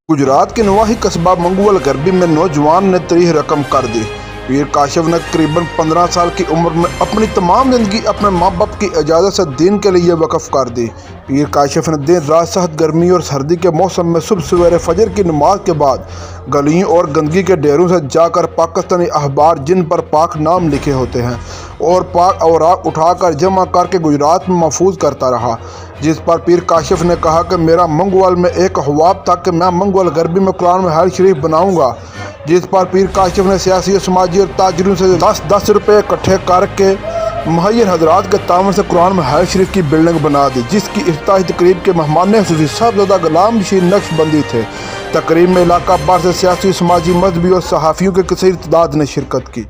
गुजरात के नवाही कस्बा मंगूवल गरबी में नौजवान ने 30 रकम कर दी। पीर काशिफ ने करीबन 15 साल की उम्र में अपनी तमाम ज़िंदगी अपने माँ बाप की इजाज़त से दीन के लिए वक़्फ़ कर दी। पीर काशिफ ने दिन रात सख्त गर्मी और सर्दी के मौसम में सुबह सवेरे फजर की नमाज के बाद गलियों और गंदगी के ढेरों से जाकर पाकिस्तानी अखबार जिन पर पाक नाम लिखे होते हैं और पाक औराक उठाकर जमा करके गुजरात में महफूज करता रहा, जिस पर पीर काशिफ ने कहा कि मेरा मंगूवल में एक ख्वाब था कि मैं मंगूवल गरबी में कुरान में हर शरीफ बनाऊंगा, जिस पर पीर काशिफ ने सियासी और समाजी और ताजरों से 10 रुपये इकट्ठे करके मुहैयर हजरात के तावन से कुरान में हर शरीफ की बिल्डिंग बना दी, जिसकी इफ्ताही तकरीब के मेहमान खुसूसी सब ज़्यादा गुलाम बशीर नक्शबंदी थे। तकरीब में इलाका भर से सियासी, समाजी, मजहबी और सहाफ़ियों की कसीर तादाद ने शिरकत की।